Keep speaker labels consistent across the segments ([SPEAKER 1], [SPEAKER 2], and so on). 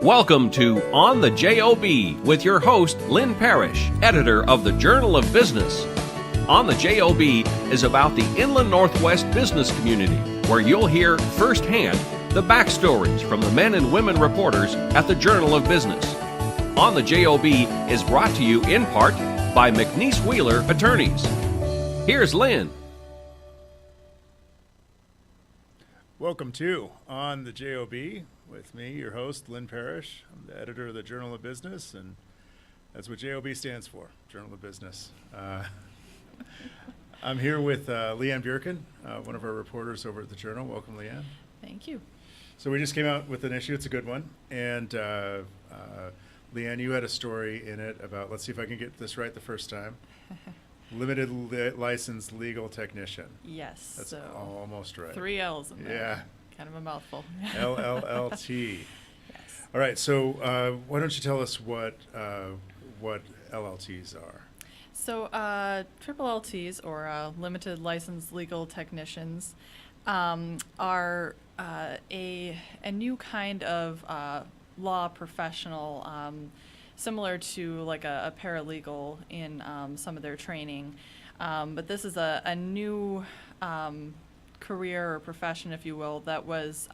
[SPEAKER 1] Welcome to On the JoB with your host, LeAnn Parrish, editor of the Journal of Business. On the JoB is about the Inland Northwest business community, where you'll hear firsthand the backstories from the men and women reporters at the Journal of Business. On the JoB is brought to you in part by McNeese Wheeler Attorneys. Here's LeAnn.
[SPEAKER 2] Welcome to On the JoB with me, your host, LeAnn Parrish. I'm the editor of the Journal of Business, and that's what JoB stands for, Journal of Business. I'm here with LeAnn Bjerken, one of our reporters over at the Journal. Welcome, LeAnn.
[SPEAKER 3] Thank you.
[SPEAKER 2] So we just came out with an issue. It's a good one. And LeAnn, you had a story in it about, let's see if I can get this right the first time, limited license legal technician.
[SPEAKER 3] Yes.
[SPEAKER 2] That's
[SPEAKER 3] so
[SPEAKER 2] almost right.
[SPEAKER 3] 3 L's in there.
[SPEAKER 2] Yeah.
[SPEAKER 3] Kind of a mouthful.
[SPEAKER 2] LLLT.
[SPEAKER 3] Yes.
[SPEAKER 2] All right. So why don't you tell us what LLTs are?
[SPEAKER 3] So triple LTs, or limited license legal technicians, are a new kind of law professional, similar to like a paralegal in some of their training. But this is a new career or profession, if you will, that was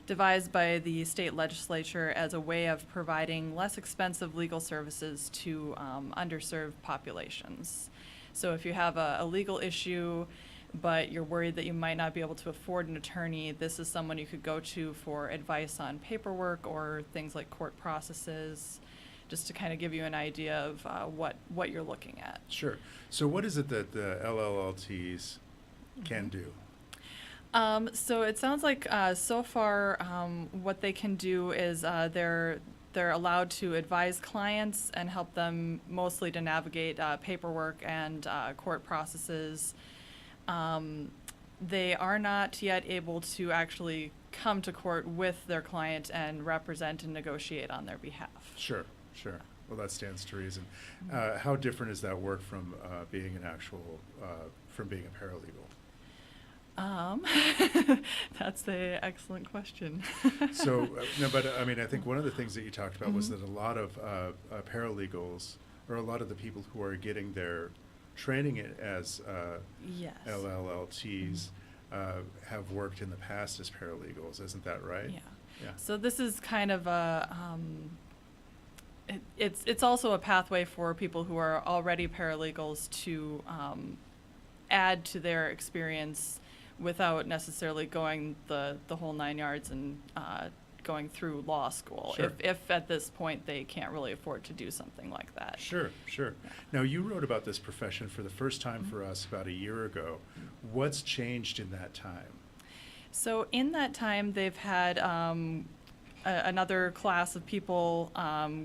[SPEAKER 3] devised by the state legislature as a way of providing less expensive legal services to underserved populations. So if you have a legal issue, but you're worried that you might not be able to afford an attorney, this is someone you could go to for advice on paperwork or things like court processes, just to kind of give you an idea of what you're looking at.
[SPEAKER 2] Sure. So what is it that the LLLTs can do?
[SPEAKER 3] So it sounds like so far what they can do is they're allowed to advise clients and help them mostly to navigate paperwork and court processes. They are not yet able to actually come to court with their client and represent and negotiate on their behalf.
[SPEAKER 2] Sure. Well, that stands to reason. How different is that work from being from being a paralegal?
[SPEAKER 3] That's an excellent question.
[SPEAKER 2] So, no, but I mean, I think one of the things that you talked about was that a lot of paralegals, or a lot of the people who are getting their training as
[SPEAKER 3] Yes.
[SPEAKER 2] LLLTs, have worked in the past as paralegals. Isn't that right?
[SPEAKER 3] Yeah. So this is kind of it's also a pathway for people who are already paralegals to add to their experience without necessarily going the whole 9 yards and going through law school.
[SPEAKER 2] Sure.
[SPEAKER 3] If at this point they can't really afford to do something like that.
[SPEAKER 2] Sure. Now, you wrote about this profession for the first time for us about a year ago. What's changed in that time?
[SPEAKER 3] So in that time, they've had another class of people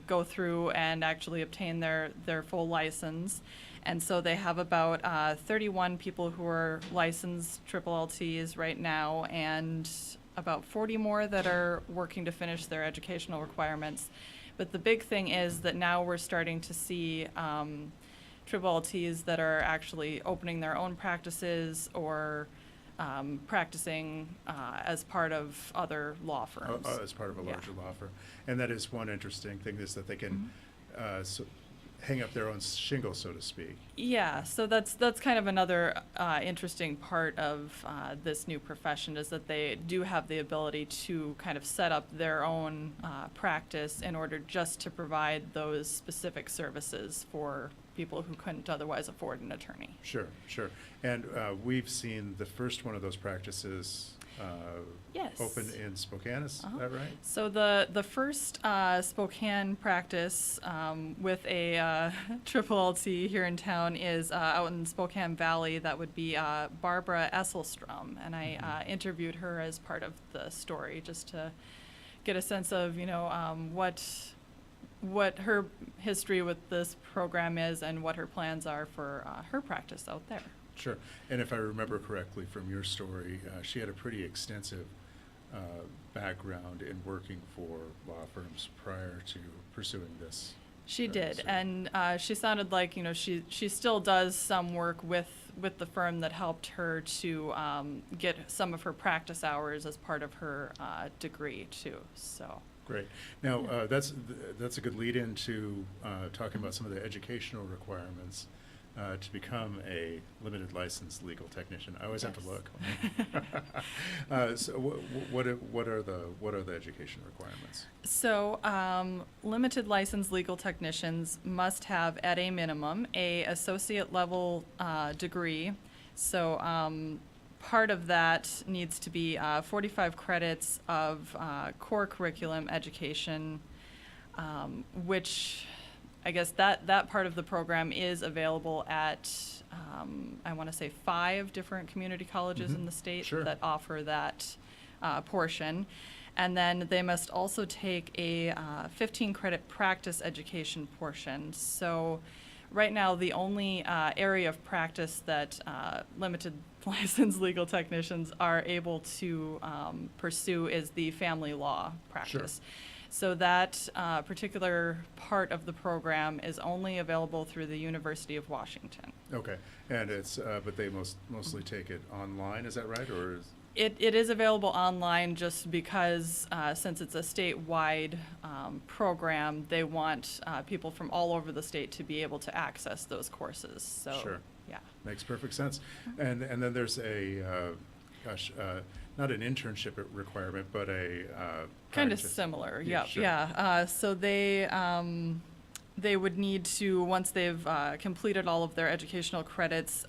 [SPEAKER 3] go through and actually obtain their full license. And so they have about 31 people who are licensed triple LTs right now, and about 40 more that are working to finish their educational requirements. But the big thing is that now we're starting to see triple LTs that are actually opening their own practices or practicing as part of other law firms.
[SPEAKER 2] As part of a larger law firm. And that is one interesting thing, is that they can hang up their own shingle, so to speak.
[SPEAKER 3] Yeah, so that's kind of another interesting part of this new profession, is that they do have the ability to kind of set up their own practice in order just to provide those specific services for people who couldn't otherwise afford an attorney.
[SPEAKER 2] Sure. And we've seen the first one of those practices
[SPEAKER 3] Yes.
[SPEAKER 2] open in Spokane, is that right?
[SPEAKER 3] So the first Spokane practice with a triple LT here in town is out in Spokane Valley. That would be Barbara Esselstrom, and I interviewed her as part of the story, just to get a sense of what her history with this program is and what her plans are for her practice out there.
[SPEAKER 2] Sure. And if I remember correctly from your story, she had a pretty extensive background in working for law firms prior to pursuing this.
[SPEAKER 3] She did, and she sounded like she still does some work with the firm that helped her to get some of her practice hours as part of her degree too. So
[SPEAKER 2] Great. Now, that's a good lead into talking about some of the educational requirements to become a limited license legal technician. I always have to look. So, what are the education requirements?
[SPEAKER 3] So, limited license legal technicians must have, at a minimum, a associate level degree. So, part of that needs to be 45 credits of core curriculum education, which I guess that part of the program is available at, I want to say 5 different community colleges in the state
[SPEAKER 2] Sure.
[SPEAKER 3] that offer that portion. And then they must also take a 15 credit practice education portion. So right now, the only area of practice that limited license legal technicians are able to pursue is the family law practice.
[SPEAKER 2] Sure.
[SPEAKER 3] So that particular part of the program is only available through the University of Washington.
[SPEAKER 2] Okay, and it's but they mostly take it online. Is that right, or is
[SPEAKER 3] It is available online just because since it's a statewide program, they want people from all over the state to be able to access those courses. So,
[SPEAKER 2] Sure.
[SPEAKER 3] yeah.
[SPEAKER 2] Makes perfect sense. And then there's a not an internship requirement, but a
[SPEAKER 3] Kind of
[SPEAKER 2] practice.
[SPEAKER 3] similar,
[SPEAKER 2] Yeah,
[SPEAKER 3] yep,
[SPEAKER 2] sure.
[SPEAKER 3] yeah. So they would need to, once they've completed all of their educational credits,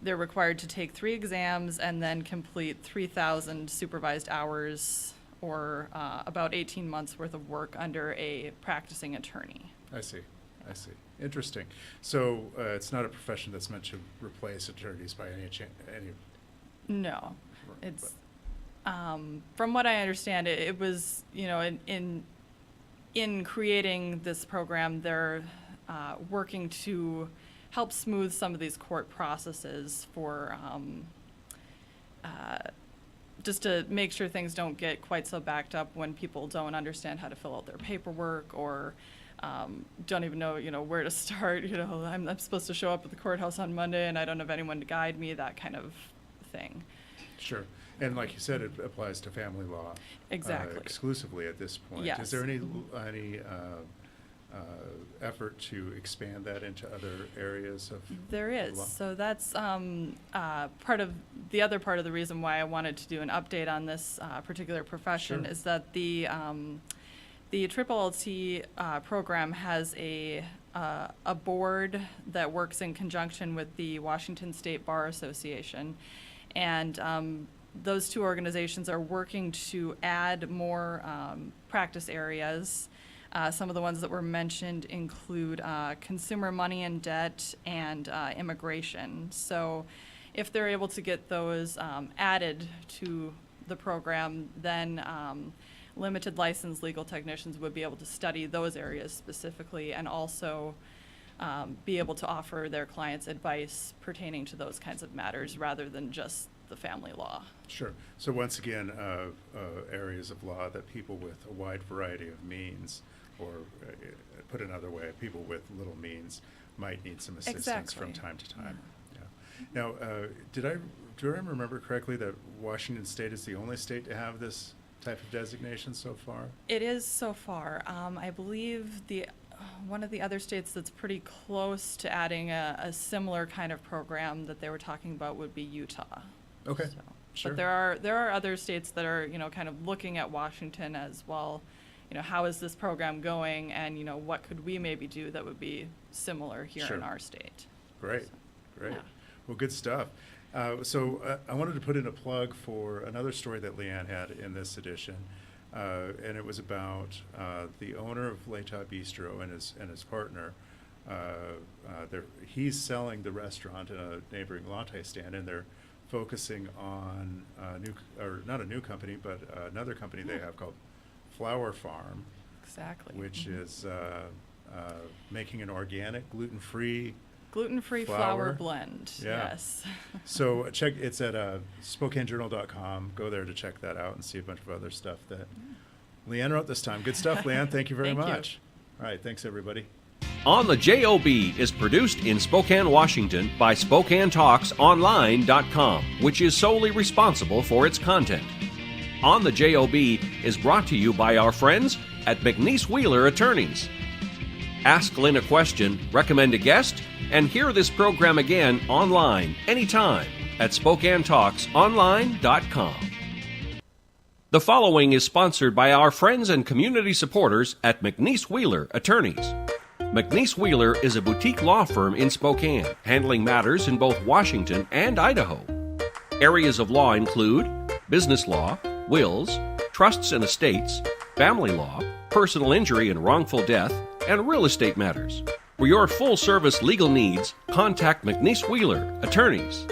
[SPEAKER 3] they're required to take 3 exams and then complete 3,000 supervised hours or about 18 months worth of work under a practicing attorney.
[SPEAKER 2] I see. Interesting. So it's not a profession that's meant to replace attorneys by any.
[SPEAKER 3] No, it's, from what I understand, it was, in creating this program, they're working to help smooth some of these court processes for, just to make sure things don't get quite so backed up when people don't understand how to fill out their paperwork or don't even know, where to start. I'm supposed to show up at the courthouse on Monday and I don't have anyone to guide me, that kind of thing.
[SPEAKER 2] Sure. And like you said, it applies to family law.
[SPEAKER 3] Exactly.
[SPEAKER 2] Exclusively at this point.
[SPEAKER 3] Yes.
[SPEAKER 2] Is there any effort to expand that into other areas of
[SPEAKER 3] There is.
[SPEAKER 2] law?
[SPEAKER 3] So that's part of the reason why I wanted to do an update on this particular profession
[SPEAKER 2] Sure.
[SPEAKER 3] is that the LLT program has a board that works in conjunction with the Washington State Bar Association, and those 2 organizations are working to add more practice areas. Some of the ones that were mentioned include consumer money and debt and immigration. So if they're able to get those added to the program, then limited license legal technicians would be able to study those areas specifically and also be able to offer their clients advice pertaining to those kinds of matters rather than just the family law.
[SPEAKER 2] Sure. So once again, areas of law that people with a wide variety of means, or put another way, people with little means might need some assistance from
[SPEAKER 3] Exactly.
[SPEAKER 2] time to time. Yeah. Now, do I remember correctly that Washington State is the only state to have this type of designation so far?
[SPEAKER 3] It is so far. I believe one of the other states that's pretty close to adding a similar kind of program that they were talking about would be Utah.
[SPEAKER 2] Okay.
[SPEAKER 3] So,
[SPEAKER 2] Sure.
[SPEAKER 3] But there are other states that are, kind of looking at Washington as well. How is this program going, and what could we maybe do that would be similar here
[SPEAKER 2] Sure.
[SPEAKER 3] in our state?
[SPEAKER 2] Great,
[SPEAKER 3] So,
[SPEAKER 2] great.
[SPEAKER 3] yeah.
[SPEAKER 2] Well, good stuff. So I wanted to put in a plug for another story that LeAnn had in this edition, and it was about the owner of L'Etat Bistro and his partner. He's selling the restaurant in a neighboring latte stand, and they're focusing on not a new company, but another company they have called Flower Farm,
[SPEAKER 3] Exactly.
[SPEAKER 2] which
[SPEAKER 3] Mhm.
[SPEAKER 2] is making an organic, gluten-free.
[SPEAKER 3] Gluten-free
[SPEAKER 2] flour.
[SPEAKER 3] flour blend.
[SPEAKER 2] Yeah.
[SPEAKER 3] Yes.
[SPEAKER 2] So it's at SpokaneJournal.com. Go there to check that out and see a bunch of other stuff that LeAnn wrote this time. Good stuff, LeAnn. Thank you very
[SPEAKER 3] Thank you.
[SPEAKER 2] much. All right, thanks everybody.
[SPEAKER 1] On the JoB is produced in Spokane, Washington by SpokaneTalksOnline.com, which is solely responsible for its content. On the JoB is brought to you by our friends at McNeese Wheeler Attorneys. Ask Lynn a question, recommend a guest, and hear this program again online anytime at SpokaneTalksOnline.com. The following is sponsored by our friends and community supporters at McNeese Wheeler Attorneys. McNeese Wheeler is a boutique law firm in Spokane, handling matters in both Washington and Idaho. Areas of law include business law, wills, trusts and estates, family law, personal injury and wrongful death, and real estate matters. For your full-service legal needs, contact McNeese Wheeler Attorneys